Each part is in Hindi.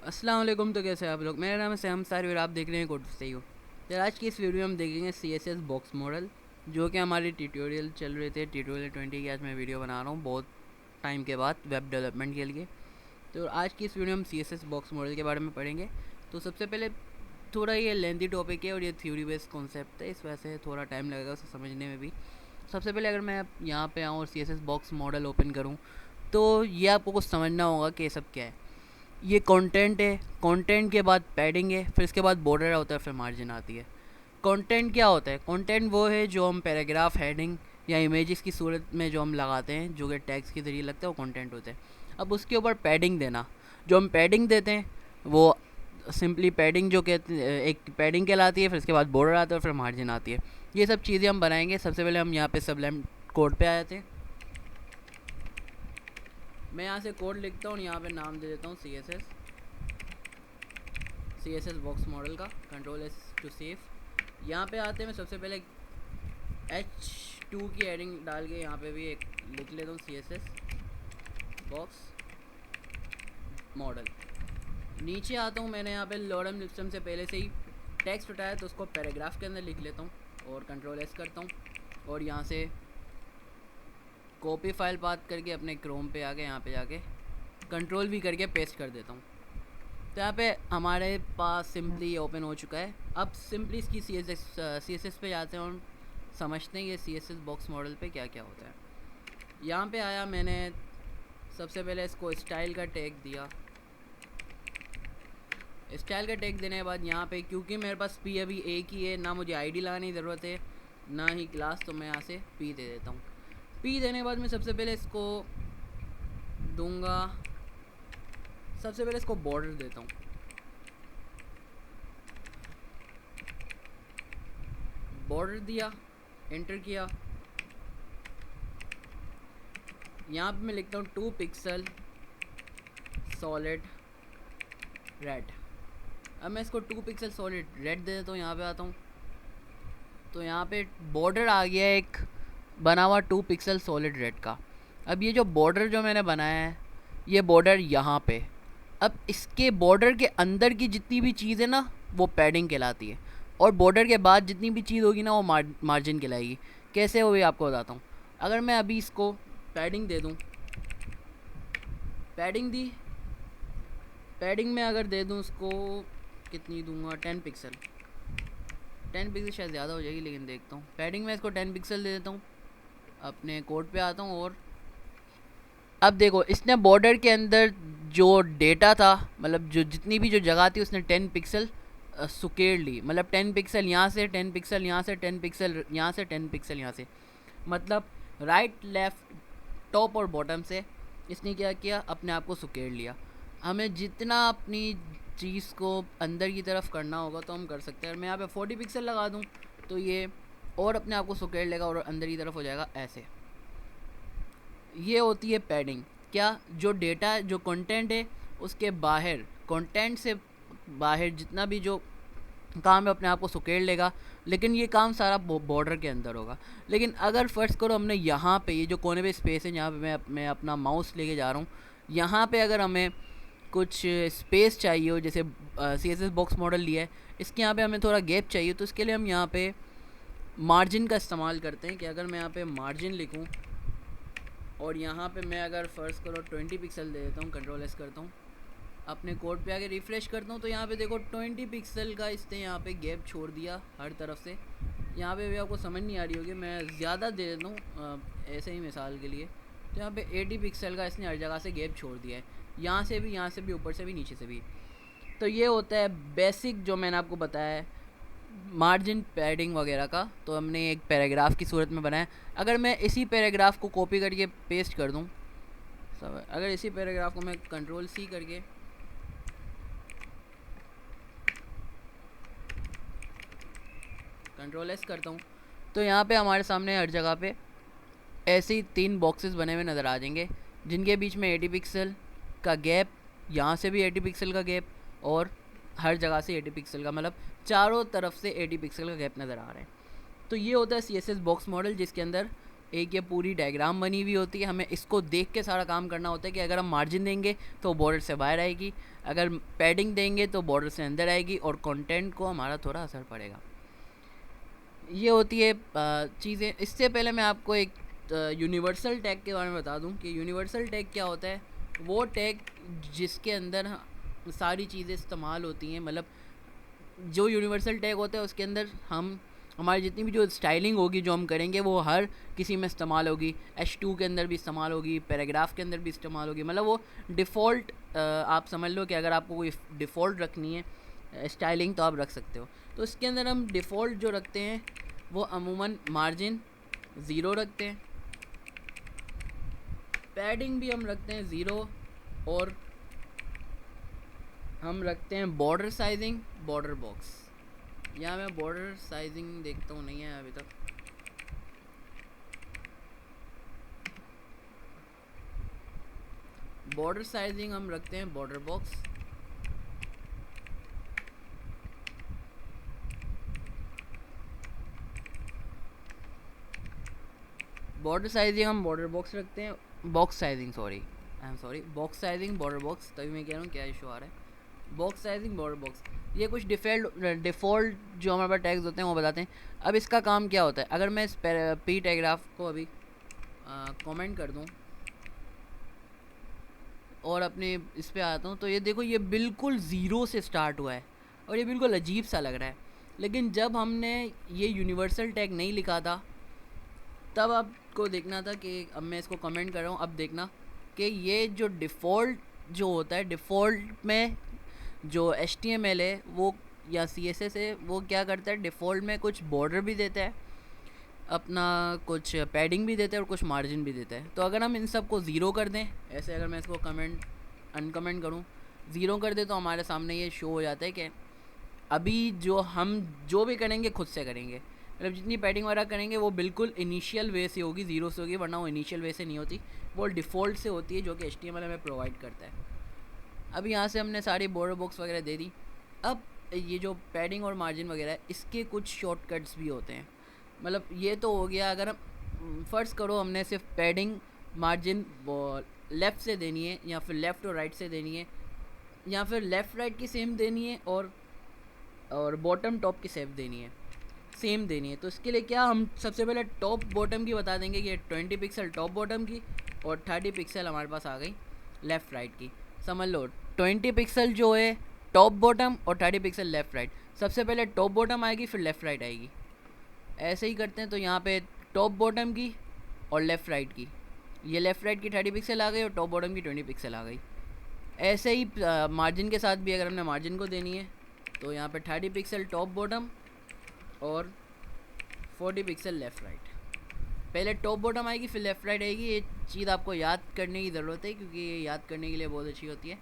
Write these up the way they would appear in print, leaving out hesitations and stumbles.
अस्सलाम वालेकुम। तो कैसे हैं आप लोग? मेरा नाम है सैम सारी और आप देख रहे हैं कोड सही हो। तो आज की इस वीडियो में हम देखेंगे CSS बॉक्स मॉडल, जो कि हमारे ट्यूटोरियल चल रहे थे। ट्यूटोरियल 20 की आज मैं वीडियो बना रहा हूँ बहुत टाइम के बाद वेब डेवलपमेंट के लिए। तो आज की इस वीडियो में CSS बॉक्स मॉडल के बारे में पढ़ेंगे। तो सबसे पहले थोड़ा ये लेंथी टॉपिक है और ये थ्योरी बेस्ड कॉन्सेप्ट है, इस वजह से थोड़ा टाइम लगेगा उसे समझने में भी। सबसे पहले अगर मैं यहाँ पे आऊँ और CSS बॉक्स मॉडल ओपन करूँ तो ये आपको कुछ समझना होगा कि ये सब क्या है। ये कंटेंट है, कंटेंट के बाद पैडिंग है, फिर इसके बाद बॉर्डर होता है, फिर मार्जिन आती है। कंटेंट क्या होता है? कंटेंट वो है जो हम पैराग्राफ, हेडिंग या इमेजेस की सूरत में जो हम लगाते हैं, जो कि टैग्स के जरिए लगता है, वो कंटेंट होता है। अब उसके ऊपर पैडिंग देना, जो हम पैडिंग देते हैं वो सिंपली पैडिंग जो कहते हैं, एक पैडिंग कहलाती है। फिर इसके बाद बॉर्डर आता है, फिर मार्जिन आती है। ये सब चीज़ें हम बनाएंगे। सबसे पहले हम यहाँ पे सबलाइम कोड पे आए थे। मैं यहाँ से कोड लिखता हूँ, यहाँ पे नाम दे देता हूँ CSS बॉक्स मॉडल का। Control S to save. यहाँ पे आते हैं, मैं सबसे पहले H2 की एडिंग डाल के यहाँ पे भी एक लिख लेता हूँ CSS बॉक्स मॉडल। नीचे आता हूँ, मैंने यहाँ पे लॉरम सिस्टम से पहले से ही टेक्स्ट उठाया तो उसको पैराग्राफ के अंदर लिख लेता हूँ और कंट्रोल S करता हूँ और यहाँ से कॉपी फाइल पाथ करके अपने क्रोम पे आके यहाँ पे जाके कंट्रोल V करके पेस्ट कर देता हूँ। तो यहाँ पे हमारे पास सिंपली ओपन हो चुका है। अब सिंपली इसकी CSS पे जाते हैं और समझते हैं ये CSS बॉक्स मॉडल पे क्या क्या होता है। यहाँ पे आया, मैंने सबसे पहले इसको स्टाइल का टैग दिया। स्टाइल का टैग देने के बाद यहाँ पे, क्योंकि मेरे पास P अभी एक ही है, ना मुझे ID लगाने की ज़रूरत है ना ही क्लास, तो मैं यहाँ से P दे देता हूँ। P देने के बाद मैं सबसे पहले इसको दूंगा, सबसे पहले इसको बॉर्डर देता हूँ। बॉर्डर दिया, एंटर किया। यहाँ पे मैं लिखता हूँ 2 पिक्सल सॉलिड रेड। अब मैं इसको 2 पिक्सल सॉलिड रेड दे देता हूँ। यहाँ पे आता हूँ तो यहाँ पे बॉर्डर आ गया एक बना हुआ 2 पिक्सल सॉलिड रेड का। अब ये जो बॉर्डर जो मैंने बनाया है, ये बॉर्डर यहाँ पे, अब इसके बॉर्डर के अंदर की जितनी भी चीज़ है ना, वो पैडिंग कहलाती है, और बॉर्डर के बाद जितनी भी चीज़ होगी ना, वो मार्जिन कहलाएगी। कैसे होगी आपको बताता हूँ। अगर मैं अभी इसको पैडिंग दे दूँ, पैडिंग दी, पैडिंग में अगर दे दूँ उसको, कितनी दूंगा, 10 पिक्सल। 10 पिक्सल शायद ज़्यादा हो जाएगी, लेकिन देखता हूँ। पैडिंग में इसको 10 पिक्सल दे देता हूँ। अपने कोड पे आता हूँ और अब देखो, इसने बॉर्डर के अंदर जो डेटा था, मतलब जो जितनी भी जो जगह थी, उसने 10 पिक्सल सुकेड़ ली। मतलब 10 पिक्सल यहाँ से, 10 पिक्सल यहाँ से, 10 पिक्सल यहाँ से, 10 पिक्सल यहाँ से, मतलब राइट लेफ़्ट टॉप और बॉटम से इसने क्या किया, अपने आप को सुकेड़ लिया। हमें जितना अपनी चीज़ को अंदर की तरफ करना होगा तो हम कर सकते हैं। मैं यहाँ पे 40 पिक्सल लगा दूँ तो ये और अपने आप को सुकेड़ लेगा और अंदर की तरफ हो जाएगा ऐसे। ये होती है पैडिंग। क्या, जो डेटा, जो कंटेंट है उसके बाहर, कंटेंट से बाहर जितना भी जो काम है अपने आप को सुकेड़ लेगा, लेकिन ये काम सारा बॉर्डर के अंदर होगा। लेकिन अगर फ़र्ज़ करो हमने यहाँ पे ये जो कोने पे स्पेस है, जहाँ पे मैं अपना माउस लेके जा रहा हूँ, यहाँ पे अगर हमें कुछ स्पेस चाहिए हो, जैसे CSS बॉक्स मॉडल लिया है, इसके यहाँ पे हमें थोड़ा गैप चाहिए, तो इसके लिए हम यहाँ पे मार्जिन का इस्तेमाल करते हैं। कि अगर मैं यहाँ पे मार्जिन लिखूँ और यहाँ पे मैं अगर फ़र्ज़ करो 20 पिक्सल दे देता हूँ, कंट्रोल S करता हूँ, अपने कोड पे आके रिफ़्रेश करता हूँ, तो यहाँ पे देखो 20 पिक्सल का इसने यहाँ पे गैप छोड़ दिया हर तरफ से। यहाँ पे भी आपको समझ नहीं आ रही होगी, मैं ज़्यादा दे देता हूँ ऐसे ही मिसाल के लिए। तो यहाँ पे 80 पिक्सल का इसने हर जगह से गैप छोड़ दिया है, यहाँ से भी, यहाँ से भी, ऊपर से भी, नीचे से भी। तो ये होता है बेसिक जो मैंने आपको बताया है मार्जिन पैडिंग वगैरह का। तो हमने एक पैराग्राफ की सूरत में बनाया। अगर मैं इसी पैराग्राफ को कॉपी करके पेस्ट कर दूँ, सब, अगर इसी पैराग्राफ को मैं कंट्रोल C करके कंट्रोल S करता हूँ, तो यहाँ पे हमारे सामने हर जगह पे ऐसे ही 3 बॉक्सेस बने हुए नज़र आ जाएंगे, जिनके बीच में 80 पिक्सल का गैप, यहाँ से भी 80 पिक्सल का गैप, और हर जगह से 80 पिक्सल का, मतलब चारों तरफ से 80 पिक्सल का गैप नज़र आ रहा है। तो ये होता है CSS बॉक्स मॉडल, जिसके अंदर एक ये पूरी डायग्राम बनी हुई होती है, हमें इसको देख के सारा काम करना होता है कि अगर हम मार्जिन देंगे तो बॉर्डर से बाहर आएगी, अगर पैडिंग देंगे तो बॉर्डर से अंदर आएगी और कंटेंट को हमारा थोड़ा असर पड़ेगा। ये होती है चीज़ें। इससे पहले मैं आपको एक यूनिवर्सल टैग के बारे में बता दूं कि यूनिवर्सल टैग क्या होता है। वो टैग जिसके अंदर सारी चीज़ें इस्तेमाल होती हैं, मतलब जो यूनिवर्सल टैग होता है उसके अंदर हम हमारी जितनी भी जो स्टाइलिंग होगी जो हम करेंगे वो हर किसी में इस्तेमाल होगी। H2 के अंदर भी इस्तेमाल होगी, पैराग्राफ के अंदर भी इस्तेमाल होगी, मतलब वो डिफ़ॉल्ट आप समझ लो कि अगर आपको कोई डिफ़ॉल्ट रखनी है स्टाइलिंग तो आप रख सकते हो। तो इसके अंदर हम डिफ़ॉल्ट जो रखते हैं वो अमूमन मार्जिन 0 रखते हैं, पैडिंग भी हम रखते हैं 0, और हम रखते हैं बॉर्डर साइजिंग बॉर्डर बॉक्स। यहाँ मैं बॉर्डर साइजिंग देखता हूँ, नहीं है अभी तक। बॉर्डर साइजिंग हम रखते हैं बॉर्डर बॉक्स। बॉर्डर साइजिंग हम बॉर्डर बॉक्स रखते हैं, box sizing box sizing border box, तभी मैं कह रहा हूँ क्या इशू आ रहा है। बॉक्स साइजिंग बॉर्डर बॉक्स, ये कुछ डिफ़ॉल्ट जो हमारे पास टैग्स होते हैं वो बताते हैं। अब इसका काम क्या होता है, अगर मैं इस पी टैग्राफ को अभी कमेंट कर दूँ और अपने इस पे आता हूँ, तो ये देखो ये बिल्कुल ज़ीरो से स्टार्ट हुआ है और ये बिल्कुल अजीब सा लग रहा है। लेकिन जब हमने ये यूनिवर्सल टैग नहीं लिखा था तब आपको देखना था कि अब मैं इसको कमेंट कर रहा हूँ, अब देखना कि ये जो डिफ़ॉल्ट जो होता है, डिफ़ॉल्ट में जो HTML है वो या CSS है वो क्या करता है, डिफ़ॉल्ट में कुछ बॉर्डर भी देता है, अपना कुछ पैडिंग भी देता है और कुछ मार्जिन भी देता है। तो अगर हम इन सब को ज़ीरो कर दें, ऐसे अगर मैं इसको कमेंट अनकमेंट करूँ, ज़ीरो कर दे, तो हमारे सामने ये शो हो जाता है कि अभी जो हम जो भी करेंगे खुद से करेंगे, मतलब जितनी पैडिंग वगैरह करेंगे वो बिल्कुल इनिशियल वे से होगी, ज़ीरो से होगी, वरना वो इनिशियल वे से नहीं होती, वो डिफ़ॉल्ट से होती है जो कि HTML हमें प्रोवाइड करता है। अब यहाँ से हमने सारी बॉर्डर बॉक्स वगैरह दे दी। अब ये जो पैडिंग और मार्जिन वगैरह है इसके कुछ शॉर्टकट्स भी होते हैं। मतलब ये तो हो गया, अगर हम फ़र्ज़ करो हमने सिर्फ पैडिंग मार्जिन लेफ़्ट से देनी है या फिर लेफ़्ट और राइट से देनी है, या फिर लेफ़्ट राइट की सेम देनी है और बॉटम टॉप की सेम देनी है। तो इसके लिए क्या, हम सबसे पहले टॉप बॉटम की बता देंगे कि 20 पिक्सल टॉप बॉटम की और 30 पिक्सल हमारे पास आ गई लेफ़्ट राइट की। समझ लो 20 पिक्सल जो है टॉप बॉटम और 30 पिक्सल लेफ़्ट राइट। सबसे पहले टॉप बॉटम आएगी फिर लेफ़्ट राइट आएगी, ऐसे ही करते हैं। तो यहाँ पे टॉप बॉटम की और लेफ़्ट राइट की, ये लेफ़्ट राइट की 30 पिक्सल आ गई और टॉप बॉटम की 20 पिक्सल आ गई। ऐसे ही मार्जिन के साथ भी अगर हमने मार्जिन को देनी है तो यहाँ पे 30 पिक्सल टॉप बॉटम और 40 पिक्सल लेफ़्ट राइट। पहले टॉप बॉटम आएगी फिर लेफ़्ट राइट आएगी। ये चीज़ आपको याद करने की ज़रूरत है क्योंकि ये याद करने के लिए बहुत अच्छी होती है।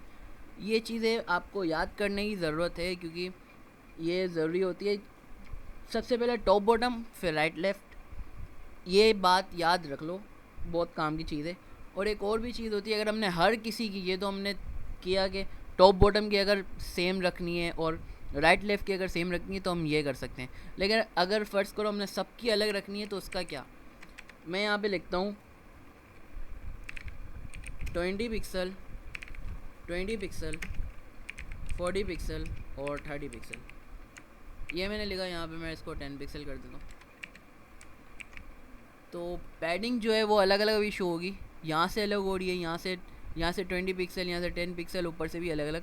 ये चीज़ें आपको याद करने की ज़रूरत है क्योंकि ये ज़रूरी होती है। सबसे पहले टॉप बॉटम फिर राइट लेफ़्ट, ये बात याद रख लो, बहुत काम की चीज़ है। और एक और भी चीज़ होती है, अगर हमने हर किसी की, ये तो हमने किया कि टॉप बॉटम की अगर सेम रखनी है और राइट लेफ़्ट की अगर सेम रखनी है तो हम ये कर सकते हैं। लेकिन अगर फ़र्ज़ करो हमने सबकी अलग रखनी है तो उसका क्या, मैं यहाँ पे लिखता हूँ 20 पिक्सल 40 पिक्सल और 30 पिक्सल। ये मैंने लिखा, यहाँ पे मैं इसको 10 पिक्सल कर देता हूँ। तो पैडिंग जो है वो अलग अलग अभी शो होगी, यहाँ से अलग हो रही है, यहाँ से 20 पिक्सल, यहाँ से 10 पिक्सल, ऊपर से भी अलग अलग।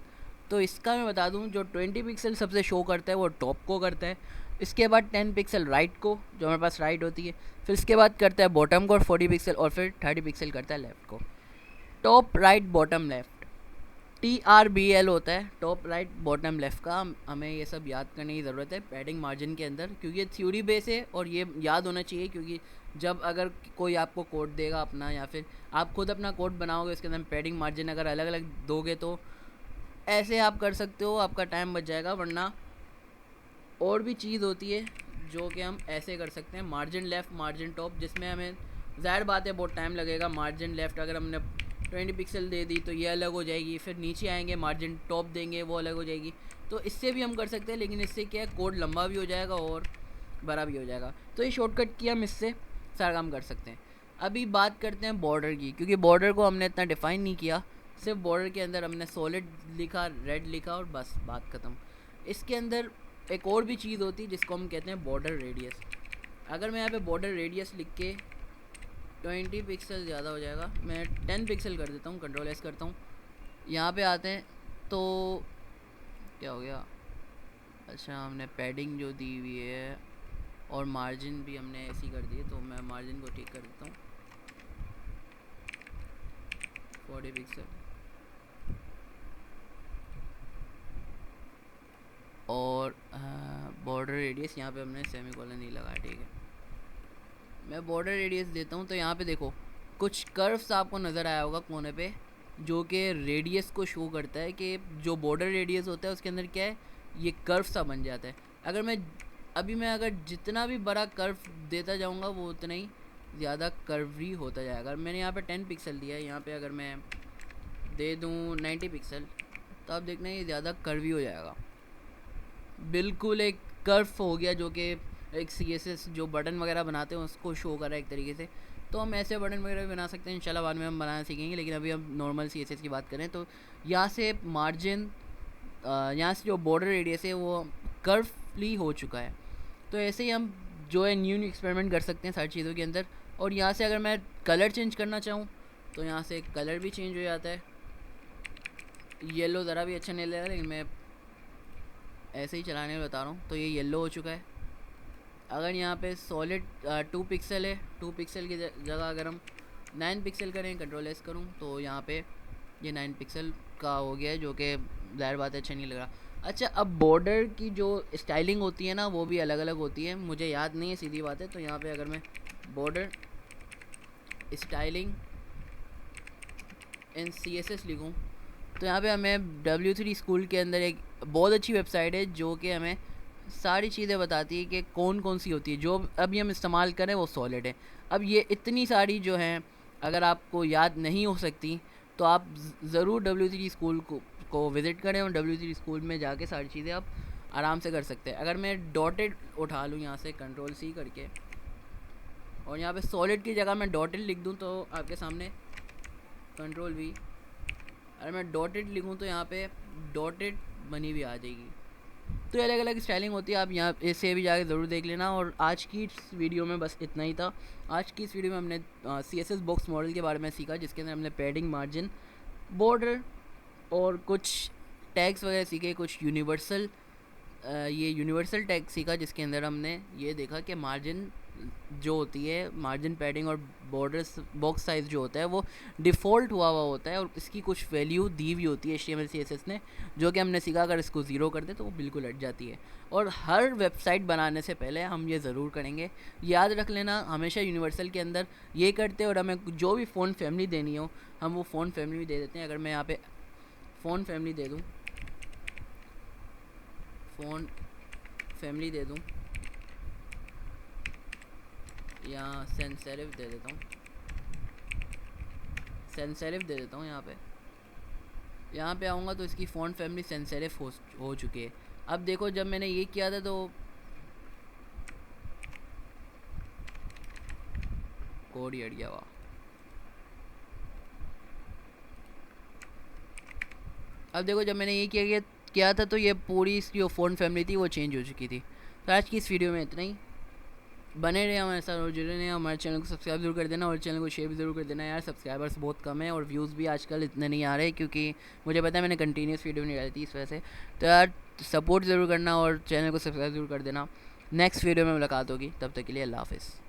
तो इसका मैं बता दूँ, जो 20 पिक्सल सबसे शो करता है वो टॉप को करता है, इसके बाद 10 पिक्सल राइट को, जो हमारे पास राइट होती है, फिर इसके बाद करता है बॉटम को और 40 पिक्सल, और फिर 30 पिक्सल करता है लेफ़्ट को। Top right bottom left, TRBL होता है, टॉप राइट बॉटम लेफ़्ट का। हमें ये सब याद करने की ज़रूरत है पैडिंग मार्जिन के अंदर, क्योंकि ये थ्योरी बेस है और ये याद होना चाहिए। क्योंकि जब अगर कोई आपको कोड देगा अपना, या फिर आप खुद अपना कोड बनाओगे उसके अंदर पैडिंग मार्जिन अगर अलग अलग दोगे तो ऐसे आप कर सकते हो, आपका टाइम बच जाएगा। वरना और भी चीज़ होती है जो कि हम ऐसे कर सकते हैं, मार्जिन लेफ़्ट मार्जिन टॉप, जिसमें हमें ज़ाहिर बात है बहुत टाइम लगेगा। मार्जिन लेफ़्ट अगर हमने 20 पिक्सल दे दी तो ये अलग हो जाएगी, फिर नीचे आएंगे मार्जिन टॉप देंगे वो अलग हो जाएगी। तो इससे भी हम कर सकते हैं, लेकिन इससे क्या है, कोड लंबा भी हो जाएगा और बड़ा भी हो जाएगा। तो ये शॉर्टकट की हम इससे सारा काम कर सकते हैं। अभी बात करते हैं बॉर्डर की, क्योंकि बॉर्डर को हमने इतना डिफ़ाइन नहीं किया, सिर्फ बॉर्डर के अंदर हमने सॉलिड लिखा, रेड लिखा और बस बात ख़त्म। इसके अंदर एक और भी चीज़ होती है जिसको हम कहते हैं बॉर्डर रेडियस। अगर मैं यहाँ पे बॉर्डर रेडियस लिख के 20 पिक्सल ज़्यादा हो जाएगा, मैं 10 पिक्सल कर देता हूँ, कंट्रोल एस करता हूँ, यहाँ पे आते हैं तो क्या हो गया, अच्छा हमने पैडिंग जो दी हुई है और मार्जिन भी हमने ऐसी कर दी है, तो मैं मार्जिन को ठीक कर देता हूँ 40 पिक्सल, और बॉर्डर रेडियस यहाँ पे हमने सेमीकोलन नहीं लगाया, ठीक है। मैं बॉर्डर रेडियस देता हूँ तो यहाँ पे देखो कुछ कर्व्स आपको नज़र आया होगा कोने पे, जो कि रेडियस को शो करता है कि जो बॉर्डर रेडियस होता है उसके अंदर क्या है, ये कर्व सा बन जाता है। अगर मैं अगर जितना भी बड़ा कर्व देता जाऊँगा वो उतना ही ज़्यादा कर्वी होता जाएगा। मैंने यहाँ पे 10 पिक्सल दिया है, यहाँ पे अगर मैं दे दूँ 90 पिक्सल तो आप देखना ये ज़्यादा कर्वी हो जाएगा, बिल्कुल एक कर्व हो गया, जो कि एक CSS जो बटन वगैरह बनाते हैं उसको शो कर रहा है एक तरीके से। तो हम ऐसे बटन वगैरह भी बना सकते हैं, इंशाल्लाह बाद में हम बनाना सीखेंगे, लेकिन अभी हम नॉर्मल CSS की बात करें तो यहाँ से मार्जिन, यहाँ से जो बॉर्डर रेडियस है वो कर्वली हो चुका है। तो ऐसे ही हम जो है न्यू एक्सपेरिमेंट कर सकते हैं सारी चीज़ों के अंदर। और यहाँ से अगर मैं कलर चेंज करना चाहूँ तो यहाँ से कलर भी चेंज हो जाता है। येलो ज़रा भी अच्छा नहीं लग रहा, लेकिन मैं ऐसे ही चलाने में बता रहा हूँ, तो ये येलो हो चुका है। अगर यहाँ पे सॉलिड 2 पिक्सल है, 2 पिक्सल की जगह अगर हम 9 पिक्सल करें, कंट्रोल एस करूँ तो यहाँ पे ये 9 पिक्सल का हो गया है, जो कि ज़ाहिर बात है अच्छा नहीं लग रहा। अच्छा, अब बॉर्डर की जो स्टाइलिंग होती है ना वो भी अलग अलग होती है, मुझे याद नहीं है सीधी बात है। तो यहाँ पे अगर मैं बॉर्डर स्टाइलिंग इन CSS लिखूँ तो यहाँ पे हमें W3 स्कूल के अंदर एक बहुत अच्छी वेबसाइट है जो कि हमें सारी चीज़ें बताती है कि कौन कौन सी होती है। जो अभी हम इस्तेमाल करें वो सॉलिड है। अब ये इतनी सारी जो हैं अगर आपको याद नहीं हो सकती तो आप ज़रूर W3 स्कूल को विज़िट करें, और W3 स्कूल में जाके सारी चीज़ें आप आराम से कर सकते हैं। अगर मैं डॉटेड उठा लूँ यहाँ से कंट्रोल C करके, और यहाँ पे सॉलिड की जगह मैं डॉटेड लिख दूँ तो आपके सामने कंट्रोल V, अगर मैं डॉटेड लिखूँ तो यहाँ पे डॉटेड बनी भी आ जाएगी। तो अलग अलग स्टाइलिंग होती है, आप यहाँ इसे भी जाके ज़रूर देख लेना। और आज की इस वीडियो में बस इतना ही था। आज की इस वीडियो में हमने CSS बॉक्स मॉडल के बारे में सीखा, जिसके अंदर हमने पैडिंग, मार्जिन, बॉर्डर और कुछ टैग्स वगैरह सीखे, कुछ यूनिवर्सल ये यूनिवर्सल टैग सीखा, जिसके अंदर हमने ये देखा कि मार्जिन जो होती है, मार्जिन, पैडिंग और बॉर्डर बॉक्स साइज़ जो होता है वो डिफ़ॉल्ट हुआ होता है, और इसकी कुछ वैल्यू दी हुई होती है HTML CSS ने, जो कि हमने सीखा अगर इसको ज़ीरो कर दे तो वो बिल्कुल हट जाती है। और हर वेबसाइट बनाने से पहले हम ये ज़रूर करेंगे, याद रख लेना, हमेशा यूनिवर्सल के अंदर ये करते हैं। और हमें जो भी फ़ॉन्ट फैमिली देनी हो हम वो फ़ॉन्ट फैमिली भी दे देते हैं। अगर मैं यहाँ पे फ़ॉन्ट फैमिली दे दूँ, फ़ॉन्ट फैमिली दे दूँ या सेंस सेरिफ दे देता हूँ, सेंस सेरिफ दे देता हूँ, यहाँ पे आऊँगा तो इसकी फ़ॉन्ट फैमिली सेंस सेरिफ हो चुकी है। अब देखो जब मैंने ये किया था तो कोड ही हट गया हुआ। अब देखो जब मैंने ये किया था तो ये पूरी इसकी जो फ़ॉन्ट फैमिली थी वो चेंज हो चुकी थी। तो आज की इस वीडियो में इतना ही। बने रहे हमारे साथ और जुड़े रहे, हमारे चैनल को सब्सक्राइब जरूर कर देना और चैनल को शेयर भी ज़रूर कर देना। यार सब्सक्राइबर्स बहुत कम है और व्यूज़ भी आजकल इतने नहीं आ रहे, क्योंकि मुझे पता है मैंने कंटिन्यूस वीडियो नहीं डाली थी इस वजह से। तो यार सपोर्ट ज़रूर करना और चैनल को सब्सक्राइब जरूर कर देना। नेक्स्ट वीडियो में मुलाकात होगी, तब तक के लिए अल्लाह हाफ़िज़।